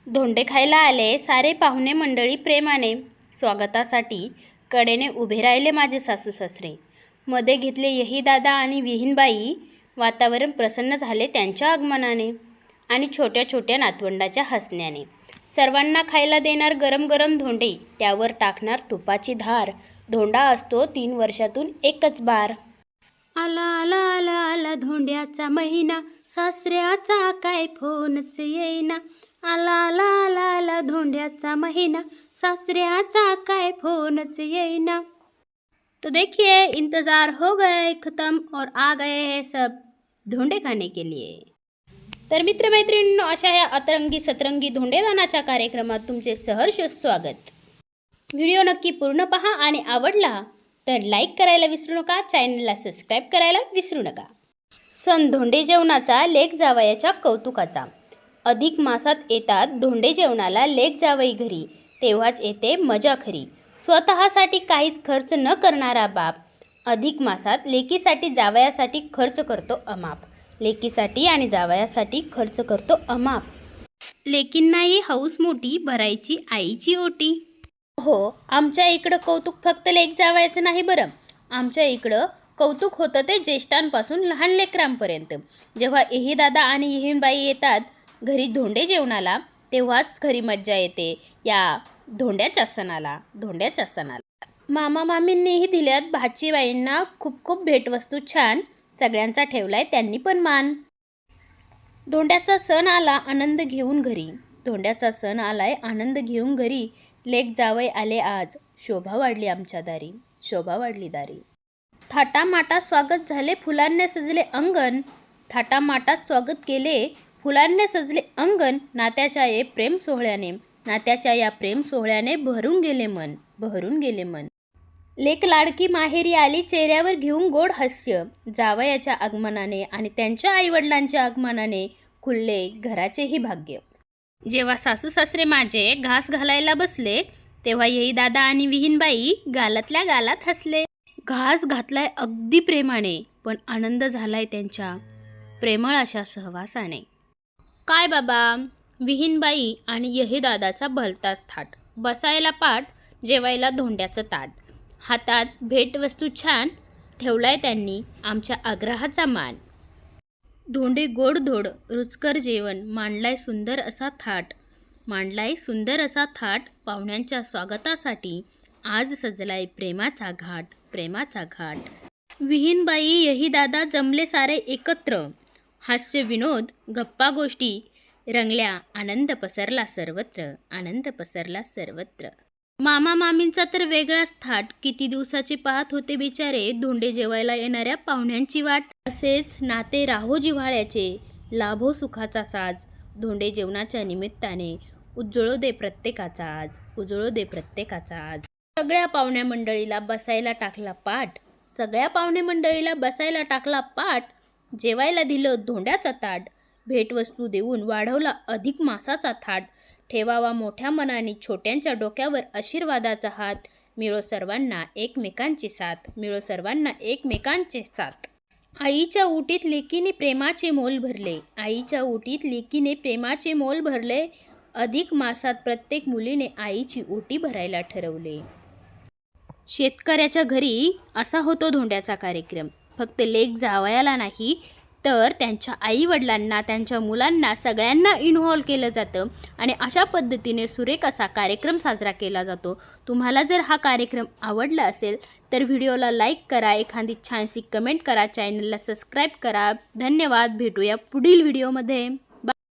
धोंडे खायला आले सारे पाहुणे मंडळी प्रेमाने। स्वागतासाठी कडेने उभे राहिले माझे सासू सासरे। मध्ये घेतले यही दादा आणि विहीनबाई। वातावरण प्रसन्न झाले त्यांच्या आगमनाने आणि छोट्या छोट्या नातवंडाच्या हसण्याने। सर्वांना खायला देणार गरम गरम धोंडे, त्यावर टाकणार तुपाची धार। धोंडा असतो 3 वर्षातून एकच बार। आला आला आला आला धोंड्याचा महिना, सासऱ्याचा काय फोनच येईना। आला आला आला आला धोंड्याचा महीना, सासऱ्याचा काय फोनच येईना। तो देखिए इंतज़ार हो गया है ख़त्म और आ गए हैं सब धोंडे खाने के लिए। तर मित्रमैत्रिणींनो, अशा या अतरंगी सतरंगी धोंडेदानाच्या कार्यक्रमात तुमचे सहर्ष स्वागत। व्हिडिओ नक्की पूर्ण पहा आणि आवडला तर लाईक करायला विसरू नका, चॅनलला सबस्क्राईब करायला विसरू नका। सण धोंडे जेवणाचा लेक जावयाच्या कौतुकाचा। अधिक मासात येतात धोंडे जेवणाला लेक जावई घरी, तेव्हाच येते मजा खरी। स्वतःसाठी काहीच खर्च न करणारा बाप अधिक मासात लेकीसाठी जावयासाठी खर्च करतो अमाप। लेकीसाठी आणि जावयासाठी खर्च करतो अमाप। लेकींनाही हौस मोठी भरायची आईची ओटी। हो, आमच्या इकडं कौतुक फक्त लेक जावयाचं नाही बरं। आमच्या इकडं कौतुक होतं ते ज्येष्ठांपासून लहान लेकरांपर्यंत। जेव्हा यही दादा आणि यहीनबाई येतात घरी धोंडे जेवणाला, तेव्हाच खरी मज्जा येते या धोंड्याच्या सणाला। मामा मामींनीही दिल्यात भाचीबाईंना खूप खूप भेटवस्तू छान, सगळ्यांचा ठेवलाय त्यांनी पण मान। धोंड्याचा सण आला आनंद घेऊन घरी, धोंड्याचा सण आलाय आनंद घेऊन घरी। लेक जावई आले आज, शोभा वाढली आमच्या दारी, शोभा वाढली दारी। थाटामाटात स्वागत झाले फुलांनी सजले अंगण, थाटामाटात स्वागत केले फुलांनी सजले अंगण। नात्याच्या या प्रेम सोहळ्याने, नात्याच्या या प्रेम सोहळ्याने भरून गेले मन, भरून गेले मन। लेक लाडकी माहेरी आली चेहऱ्यावर घेऊन गोड हास्य। जावयाच्या आगमनाने आणि त्यांच्या आईवडिलांच्या आगमनाने खुलले घराचेही भाग्य। जेव्हा सासू सासरे माझे घास घालायला बसले, तेव्हा यही दादा आणि विहीनबाई गालातल्या गालात हसले। घास घातलाय अगदी प्रेमाने, पण आनंद झालाय त्यांच्या प्रेमळ अशा सहवासाने। काय बाबा, विहीनबाई आणि यही दादाचा भलताच थाट। बसायला पाट, जेवायला धोंड्याचं ताट। हातात भेटवस्तू छान, ठेवलाय त्यांनी आमच्या आग्रहाचा मान। धोंडे गोडधोड रुचकर जेवण, मांडलाय सुंदर असा थाट, मांडलाय सुंदर असा थाट। पाहुण्यांच्या स्वागतासाठी आज सजलाय प्रेमाचा घाट, प्रेमाचा घाट। विहीनबाई यही दादा जमले सारे एकत्र, हास्य विनोद गप्पा गोष्टी रंगल्या, आनंद पसरला सर्वत्र, आनंद पसरला सर्वत्र। मामा मामींचा तर वेगळाच थाट, किती दिवसाचे पाहत होते बिचारे धोंडे जेवायला येणाऱ्या पाहुण्यांची वाट। असेच नाते राहो जिव्हाळ्याचे, लाभो सुखाचा साज। धोंडे जेवणाच्या निमित्ताने उज्जळो दे प्रत्येकाचा आज, उजळो दे प्रत्येकाचा आज। सगळ्या पाहुण्या मंडळीला बसायला टाकला पाट, सगळ्या पाहुणे मंडळीला बसायला टाकला पाट। जेवायला दिलं धोंड्याचा ताट, भेटवस्तू देऊन वाढवला अधिक मासाचा थाट। ठेवावा मोठ्या मनाने छोट्यांच्या डोक्यावर आशीर्वादाचा हात। मिळो सर्वांना एकमेकांची साथ, मिळो सर्वांना एकमेकांची साथ। आईच्या उटीत लेकीने प्रेमाचे मोल भरले, आईच्या उटीत लेकीने प्रेमाचे मोल भरले। अधिक मासात प्रत्येक मुलीने आईची ओटी भरायला ठरवले। शेतकऱ्याच्या घरी असा होतो धोंड्याचा कार्यक्रम। फक्त लेक जावयाला नाही तर त्यांच्या आईवडिलांना, त्यांच्या मुलांना सगळ्यांना इन्व्हॉल्व केलं जातं आणि अशा पद्धतीने सुरेख असा कार्यक्रम साजरा केला जातो। तुम्हाला जर हा कार्यक्रम आवडला असेल तर व्हिडिओला लाईक करा, एखादी छानशी कमेंट करा, चॅनलला सबस्क्राईब करा। धन्यवाद, भेटूया पुढील व्हिडिओमध्ये।